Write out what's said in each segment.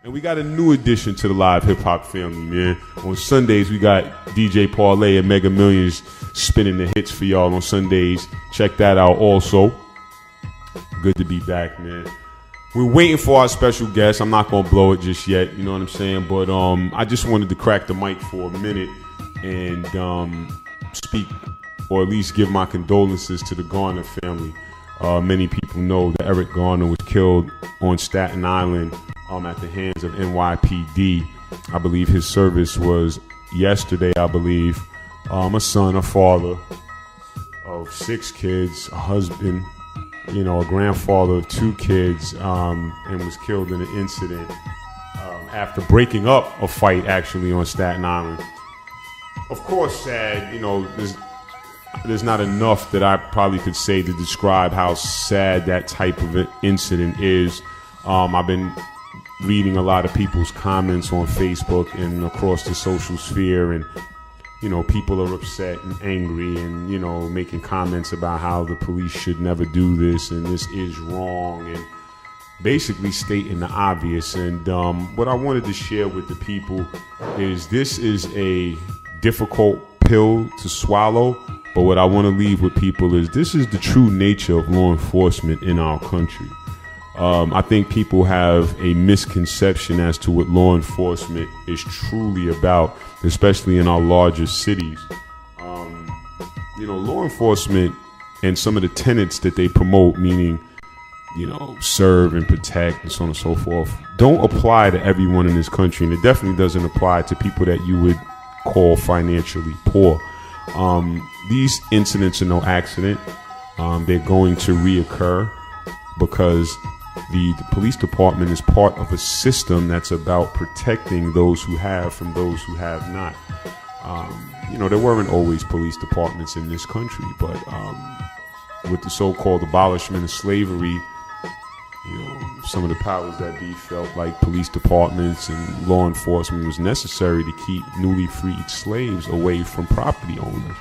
And we got a new addition to the live hip-hop family, man. On Sundays, we got DJ Parlay and Mega Millions spinning the hits for y'all on Sundays. Check that out also. Good to be back, man. We're waiting for our special guest. I'm not going to blow it just yet, you know what I'm saying? But I just wanted to crack the mic for a minute and speak, or at least give my condolences to the Garner family. Many people know that Eric Garner was killed on Staten Island at the hands of NYPD. I believe his service was yesterday, I believe. A son, a father of 6 kids, a husband, a grandfather of 2 kids, and was killed in an incident after breaking up a fight actually on Staten Island. Of course, sad, there's not enough that I probably could say to describe how sad that type of an incident is. I've been reading a lot of people's comments on Facebook and across the social sphere, and people are upset and angry and making comments about how the police should never do this and this is wrong, and basically stating the obvious. And what I wanted to share with the people is this is a difficult pill to swallow, but what I want to leave with people is this is the true nature of law enforcement in our country. I think people have a misconception as to what law enforcement is truly about, especially in our larger cities. Law enforcement and some of the tenets that they promote, meaning, serve and protect and so on and so forth, don't apply to everyone in this country. And it definitely doesn't apply to people that you would call financially poor. These incidents are no accident. They're going to reoccur because the police department is part of a system that's about protecting those who have from those who have not. There weren't always police departments in this country, but with the so-called abolishment of slavery, some of the powers that be felt like police departments and law enforcement was necessary to keep newly freed slaves away from property owners.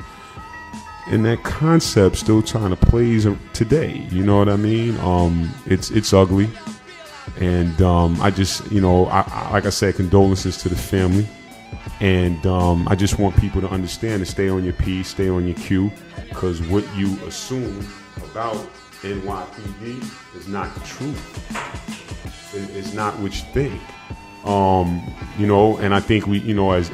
And that concept still kind of plays today. You know what I mean? It's ugly. And I just, like I said, condolences to the family. And I just want people to understand to stay on your P, stay on your Q, because what you assume about NYPD is not the truth. It's not what you think. And I think we, as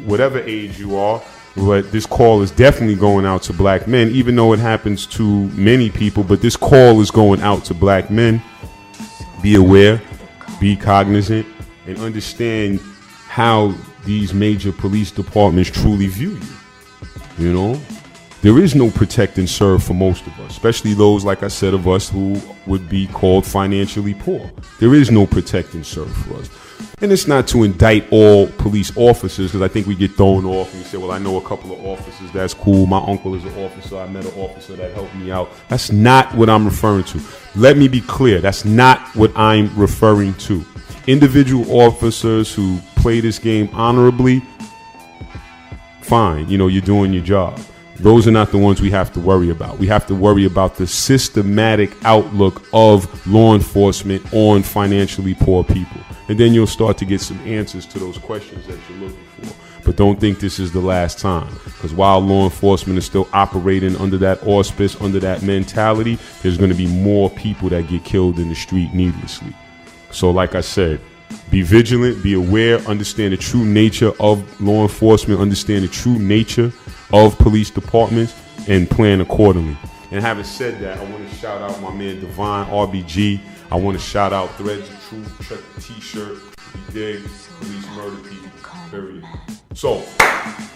whatever age you are, but this call is definitely going out to black men, even though it happens to many people. But this call is going out to black men. Be aware, be cognizant, and understand how these major police departments truly view you. There is no protect and serve for most of us, especially those, like I said, of us who would be called financially poor. There is no protect and serve for us. And it's not to indict all police officers, because I think we get thrown off and we say, well, I know a couple of officers, that's cool. My uncle is an officer. I met an officer that helped me out. That's not what I'm referring to. Let me be clear. That's not what I'm referring to. Individual officers who play this game honorably, fine. You're doing your job. Those are not the ones we have to worry about. We have to worry about the systematic outlook of law enforcement on financially poor people. And then you'll start to get some answers to those questions that you're looking for. But don't think this is the last time, because while law enforcement is still operating under that auspice, under that mentality, there's going to be more people that get killed in the street needlessly. So like I said, be vigilant, be aware, understand the true nature of law enforcement, understand the true nature of police departments, and plan accordingly. And having said that, I want to shout out my man Divine RBG. I want to shout out Threads of Truth, check the t-shirt. We dig police murder people, period. So,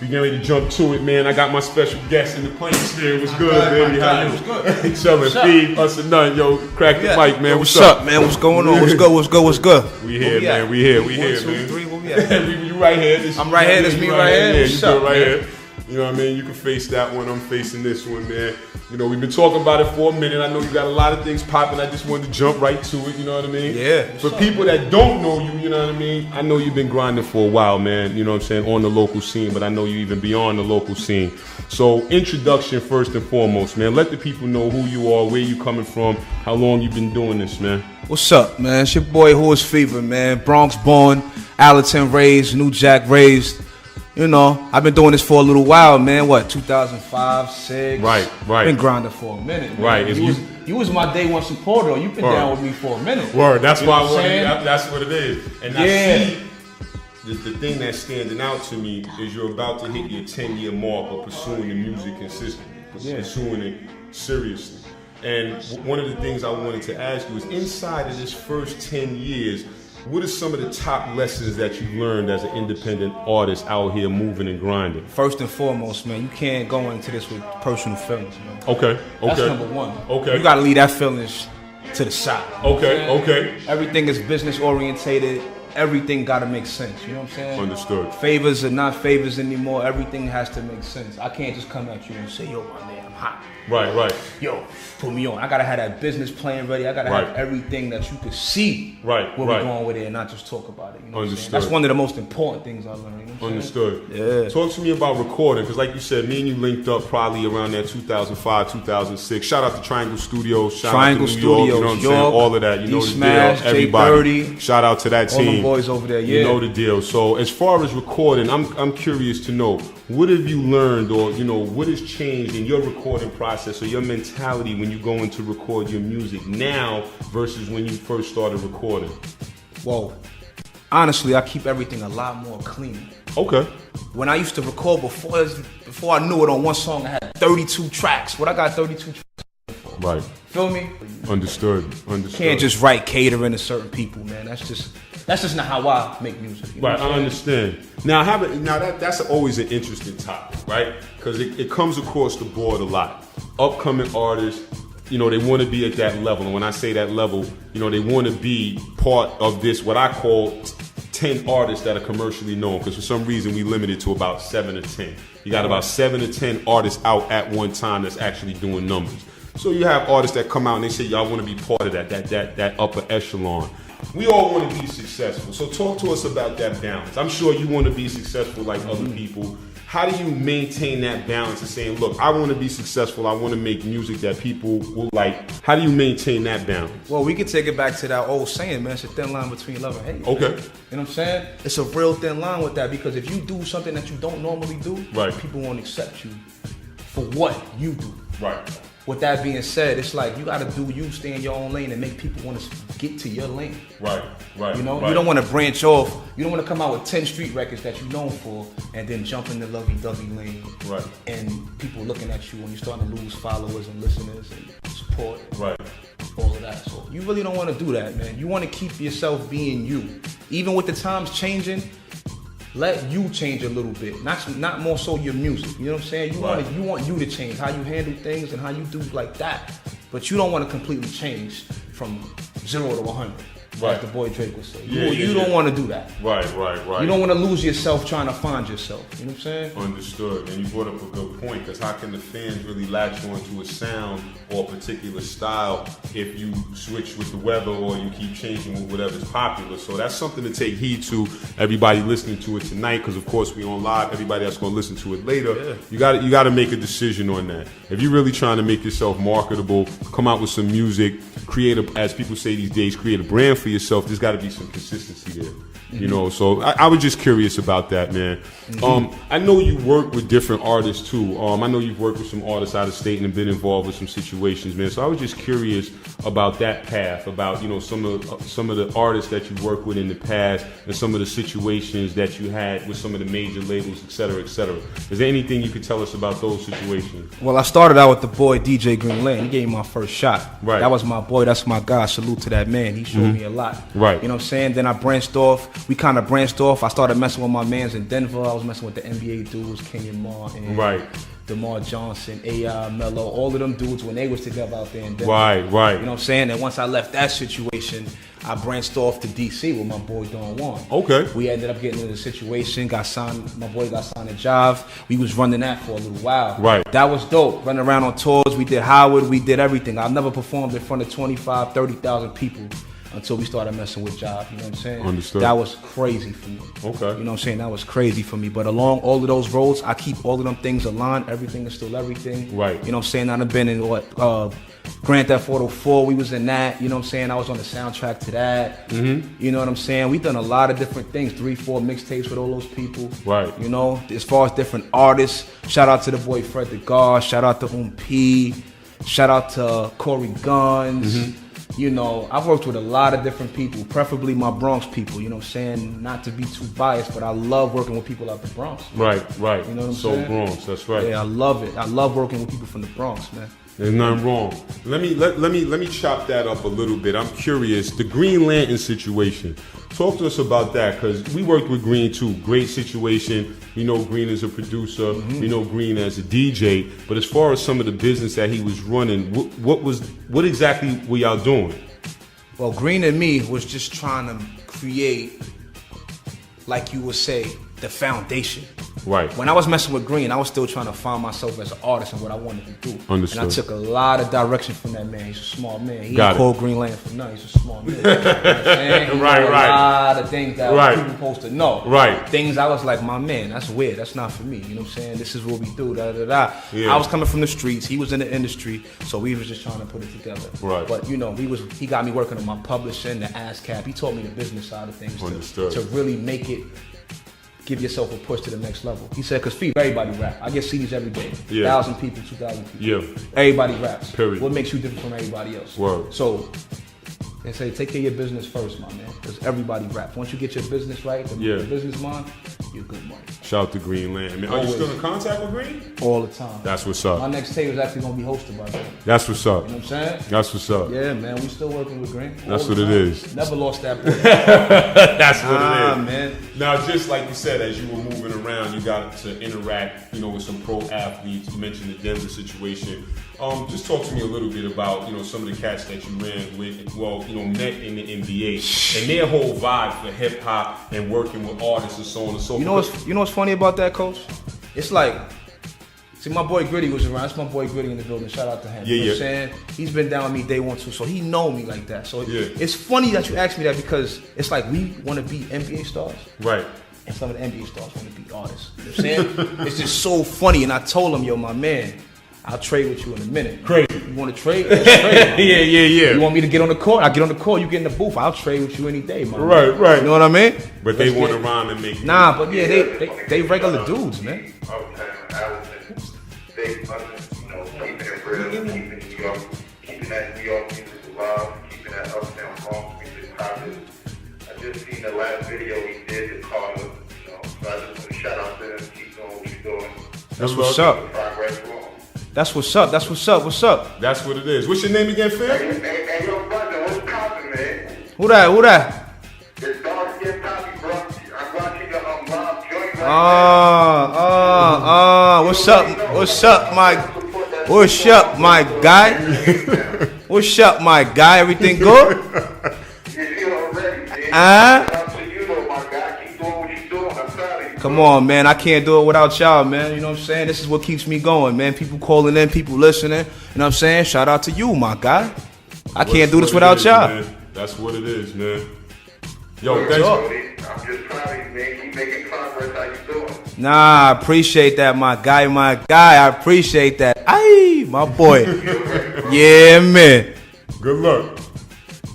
we getting ready to jump to it, man. I got my special guest in the place here. What's good, baby? How you? Good. Chilling, Steve, us and none. Yo, crack the mic, man. What's up, man? What's going on? What's good? We here, man. We here, One, man. 2, 3, where we at? You right here. I'm right here. This me right here. Yeah, What's you up, right man? here. You know what I mean? You can face that one. I'm facing this one, man. We've been talking about it for a minute. I know you got a lot of things popping. I just wanted to jump right to it. You know what I mean? Yeah. For people that don't know you, you know what I mean? I know you've been grinding for a while, man. You know what I'm saying? On the local scene, but I know you even beyond the local scene. So, introduction first and foremost, man. Let the people know who you are, where you coming from, how long you've been doing this, man. What's up, man? It's your boy WHOISFEVER, man. Bronx born, Allerton raised, New Jack raised. You know, I've been doing this for a little while, man. What, 2005, 6? Right. Been grinding for a minute, man. Right. You was my day one supporter. You've been down with me for a minute. Word. That's you know why what I'm saying? that's what it is. And I see the thing that's standing out to me is you're about to hit your 10-year mark of pursuing the music consistently, pursuing it seriously. And one of the things I wanted to ask you is, inside of this first 10 years, what are some of the top lessons that you learned as an independent artist out here moving and grinding? First and foremost, man, you can't go into this with personal feelings, man. Okay. That's number one. Okay. You gotta leave that feelings to the side. Okay. Everything is business orientated. Everything gotta make sense. You know what I'm saying? Understood. Favors are not favors anymore. Everything has to make sense. I can't just come at you and say, yo, my man, I'm hot. Right. Yo, put me on. I gotta have that business plan ready. I gotta have everything that you could see where we're going with it and not just talk about it. You know Understood. That's one of the most important things I learned. You know Understood. Yeah. Talk to me about recording, because like you said, me and you linked up probably around that 2005, 2006. Shout out to Triangle Studios. Shout out to New York, you know what I'm saying? All of that. You know the Smash, deal. Everybody. J30, shout out to that team. All them boys over there, You know the deal. So as far as recording, I'm curious to know, what have you learned, or what has changed in your recording process or your mentality when you go in to record your music now versus when you first started recording? Whoa. Honestly, I keep everything a lot more clean. Okay. When I used to record before I knew it on one song, I had 32 tracks. What I got 32 tracks for? Right. Feel me? Understood. Can't just write catering to certain people, man. That's just not how I make music. You know right, I understand. Now, that's always an interesting topic, right? Because it comes across the board a lot. Upcoming artists, they want to be at that level. And when I say that level, they want to be part of this, what I call 10 artists that are commercially known. Because for some reason, we limited to about 7 or 10. You got about 7 to 10 artists out at one time that's actually doing numbers. So you have artists that come out and they say, y'all want to be part of that upper echelon. We all want to be successful. So talk to us about that balance. I'm sure you want to be successful like other people. How do you maintain that balance of saying, look, I want to be successful, I want to make music that people will like? How do you maintain that balance? Well, we can take it back to that old saying, man. It's a thin line between love and hate. Okay. Man. You know what I'm saying? It's a real thin line with that, because if you do something that you don't normally do, people won't accept you for what you do. Right. With that being said, it's like you got to do you, stay in your own lane, and make people want to get to your lane. Right. You don't want to branch off. You don't want to come out with 10 street records that you're known for and then jump in the lovey-dovey lane. Right. And people looking at you when you're starting to lose followers and listeners and support. Right. All of that. So you really don't want to do that, man. You want to keep yourself being you. Even with the times changing, let you change a little bit, not more so your music. You know what I'm saying? You want you to change how you handle things and how you do like that, but you don't want to completely change from 0 to 100. Like the boy Drake would say. You don't want to do that. Right. You don't want to lose yourself trying to find yourself. You know what I'm saying? Understood. And you brought up a good point, because how can the fans really latch onto a sound or a particular style if you switch with the weather or you keep changing with whatever's popular? So that's something to take heed to, everybody listening to it tonight, because of course we on live. Everybody that's going to listen to it later, you got to make a decision on that. If you're really trying to make yourself marketable, come out with some music, as people say these days, create a brand for yourself. There's got to be some consistency there, So I was just curious about that, man. I know you work with different artists too. I know you've worked with some artists out of state and have been involved with some situations, man. So I was just curious about that path, about some of the artists that you worked with in the past and some of the situations that you had with some of the major labels, et cetera, et cetera. Is there anything you could tell us about those situations? Well, I started out with the boy DJ Green Lane. He gave me my first shot. Right. That was my boy. That's my guy. Salute to that man. He showed me a lot. Right. You know what I'm saying? Then I branched off. We kind of branched off. I started messing with my mans in Denver. I was messing with the NBA dudes, Kenyon Marr and DeMar Johnson, AI, Mello, all of them dudes when they was together out there in Denver. Right. You know what I'm saying? And once I left that situation, I branched off to DC with my boy Don Juan. Okay. We ended up getting into the situation, my boy got signed to Jive. We was running that for a little while. Right. That was dope. Running around on tours, we did Howard, we did everything. I've never performed in front of 25, 30,000 people until we started messing with Job, you know what I'm saying? Understood. That was crazy for me. Okay. You know what I'm saying? That was crazy for me. But along all of those roads, I keep all of them things aligned. Everything is still everything. Right. You know what I'm saying? I've been in Grand Theft Auto 4, we was in that, you know what I'm saying? I was on the soundtrack to that. Mm-hmm. You know what I'm saying? We've done a lot of different things, 3-4 mixtapes with all those people. Right. You know, as far as different artists, shout out to the boy Fred the God, shout out to P, shout out to Corey Guns. Mm-hmm. You know, I've worked with a lot of different people, preferably my Bronx people, you know what I'm saying? Not to be too biased, but I love working with people out the Bronx. Right. You know what I'm saying? Bronx, that's right. Yeah, I love it. I love working with people from the Bronx, man. There's nothing wrong. Let me chop that up a little bit. I'm curious. The Green Lantern situation. Talk to us about that, because we worked with Green too. Great situation. We know Green as a producer. Mm-hmm. We know Green as a DJ. But as far as some of the business that he was running, what exactly were y'all doing? Well, Green and me was just trying to create, like you would say, the foundation. Right. When I was messing with Green, I was still trying to find myself as an artist and what I wanted to do. Understood. And I took a lot of direction from that man. He's a smart man. He Got ain't it. called Green Lantern for nothing. He's a smart man. You know what I'm saying? He Right, know right. A lot of things that Right. people supposed to know. Right. Things I was like, my man, that's weird. That's not for me. You know what I'm saying? This is what we do. Da da da. Yeah. I was coming from the streets. He was in the industry, so we was just trying to put it together. Right. But you know, he got me working on my publishing, the ASCAP. He taught me the business side of things Understood. to really make it. Give yourself a push to the next level. He said, because everybody rap. I get CDs every day. Yeah. 1,000 people, 2,000 people. Yeah. Everybody raps. Period. What makes you different from everybody else? Word. So, they say, take care of your business first, my man. Because everybody raps. Once you get your business right, the business mind, you're good money. Shout out to Green Lantern. Man, are you still in contact with Green? All the time. That's what's up. My next tape is actually going to be hosted by him. That's what's up. You know what I'm saying? That's what's up. Yeah, man. We still working with Green. That's All what the it time. is. Never lost that boy. That's what it is. Man. Now, just like you said, as you were moving around, you got to interact, with some pro athletes. You mentioned the Denver situation. Just talk to me a little bit about, some of the cats that you ran with, met in the NBA, and their whole vibe for hip hop and working with artists and so on and so forth. You know what's funny about that, Coach? It's like, see, my boy Gritty was around. That's my boy Gritty in the building. Shout out to him. You know what I'm saying? He's been down with me day one too, so he know me like that. So it's funny that you asked me that, because it's like we want to be NBA stars. Right. And some of the NBA stars want to be artists. You know what I'm saying? It's just so funny. And I told him, yo, my man, I'll trade with you in a minute. Crazy. You want to trade? Let's trade. Yeah. You want me to get on the court? I get on the court. You get in the booth. I'll trade with you any day, man. Right. You know what I mean? But they want to rhyme and make. Nah, but yeah, they regular dudes, man. Keeping it real, keeping New York, keeping that New York music alive, keeping that uptown Bronx music popping. I just seen the last video he did to Carter, so I just want to shout out to him, keep doing what you're doing. That's what's up. Progress for him. That's what's up. What's up? That's what it is. What's your name again, fam? Hey, yo, brother, what's poppin', man? Who that? It's dark skin Poppy, bro. I'm watching your live joint right What's up, my guy? What's up, my guy? Everything good? You already, man. Shout out to you, though, my guy. Keep doing what you're doing. I'm proud of you. Come on, man. I can't do it without y'all, man. You know what I'm saying? This is what keeps me going, man. People calling in, people listening. You know what I'm saying? Shout out to you, my guy. I can't do this without y'all. Man. That's what it is, man. Yo, thanks. I'm just proud of you, man. Keep making progress. How you doing? Nah, I appreciate that, my guy. I appreciate that. Aye, my boy. Yeah, man. Good luck.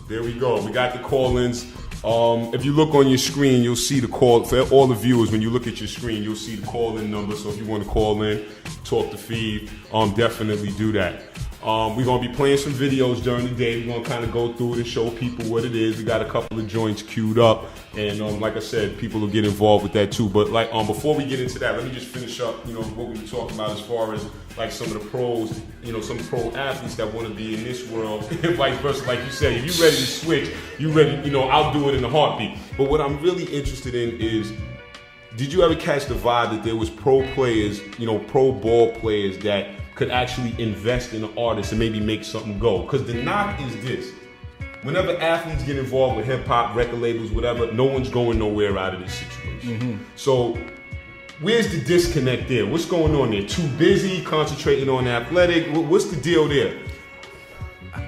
There we go. We got the call-ins. If you look on your screen, you'll see the call. For all the viewers, when you look at your screen, you'll see the call-in number. So if you want to call in, talk to Feed, definitely do that. We're going to be playing some videos during the day. We're going to kind of go through it and show people what it is. We got a couple of joints queued up. And like I said, people will get involved with that too. But before we get into that, let me just finish up, what we were talking about as far as like some of the pros, some pro athletes that want to be in this world and vice versa. Like you said, if you're ready to switch, you ready, I'll do it in a heartbeat. But what I'm really interested in is, did you ever catch the vibe that there was pro players, pro ball players that could actually invest in an artist and maybe make something go? Because the knock is this. Whenever athletes get involved with hip-hop, record labels, whatever, no one's going nowhere out of this situation. Mm-hmm. So where's the disconnect there? What's going on there? Too busy, concentrating on athletic? What's the deal there?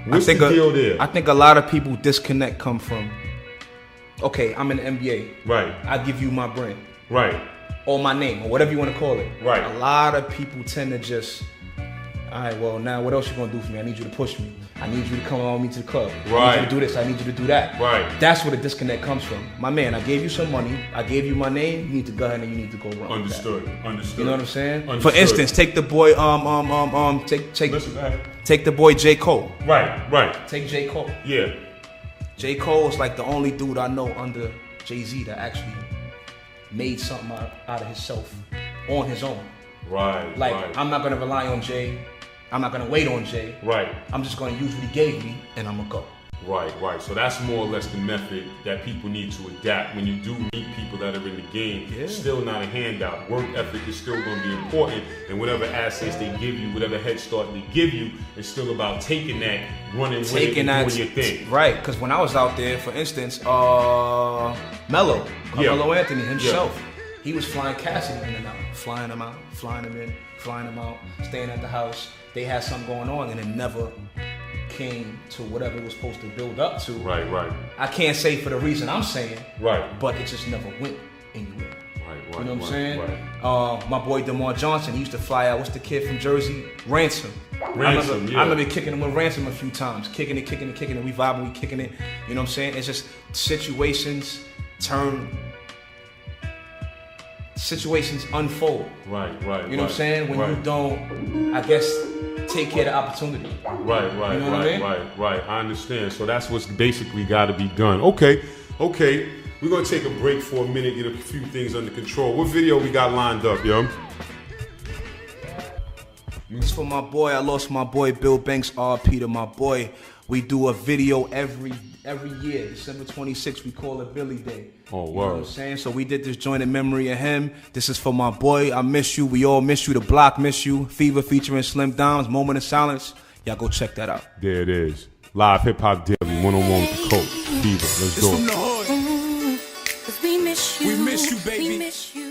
What's the deal there? I think a lot of people disconnect come from, okay, I'm in the NBA. Right. I give you my brand. Right. Or my name, or whatever you want to call it. Right. A lot of people tend to just, all right, well, now what else you going to do for me? I need you to push me. I need you to come along with me to the club. I need you to do this. I need you to do that. Right. That's where the disconnect comes from. My man, I gave you some money. I gave you my name. You need to go ahead and you need to go run. Understood. Understood. You know what I'm saying? Understood. For instance, take the boy, take the boy J. Cole. Right. Right. Take J. Cole. Yeah. J. Cole is like the only dude I know under Jay-Z that actually made something out of himself on his own. Right. Like, right. I'm not going to rely on Jay. I'm not going to wait on Jay. Right. I'm just going to use what he gave me, and I'm going to go. Right, right. So that's more or less the method that people need to adapt when you do meet people that are in the game. Yeah. Still not a handout. Work ethic is still going to be important, and whatever assets they give you, whatever head start they give you, it's still about taking that, running with it, and doing your thing. Right, because when I was out there, for instance, Carmelo Anthony himself, he was flying Cassidy in and out, flying him out, flying him in, flying him out, staying at the house. They had something going on, and it never came to whatever it was supposed to build up to. Right, right. I can't say for the reason I'm saying. Right. But it just never went anywhere. Right, right. You know what I'm saying? Right. My boy DeMar Johnson, he used to fly out. What's the kid from Jersey? Ransom. I remember kicking him with Ransom a few times. Kicking it. We vibing, we kicking it. You know what I'm saying? It's just situations unfold. Right, right. You know what I'm saying? When you don't, I guess, take care of the opportunity. Right, right, you know right. I understand. So that's what's basically got to be done. Okay. We're going to take a break for a minute, get a few things under control. What video we got lined up, yo? It's for my boy. I lost my boy Bill Banks, RP to my boy. We do a video every year. December 26th, we call it Billy Day. Oh, wow. You know what I'm saying? So we did this joint in memory of him. This is for my boy. I miss you. We all miss you. The block miss you. Fever featuring Slim Downs. Moment of silence. Y'all go check that out. There it is. Live Hip Hop Daily, one-on-one with the coach. Fever. Let's go. It's from the hood. We miss you, baby. We miss you.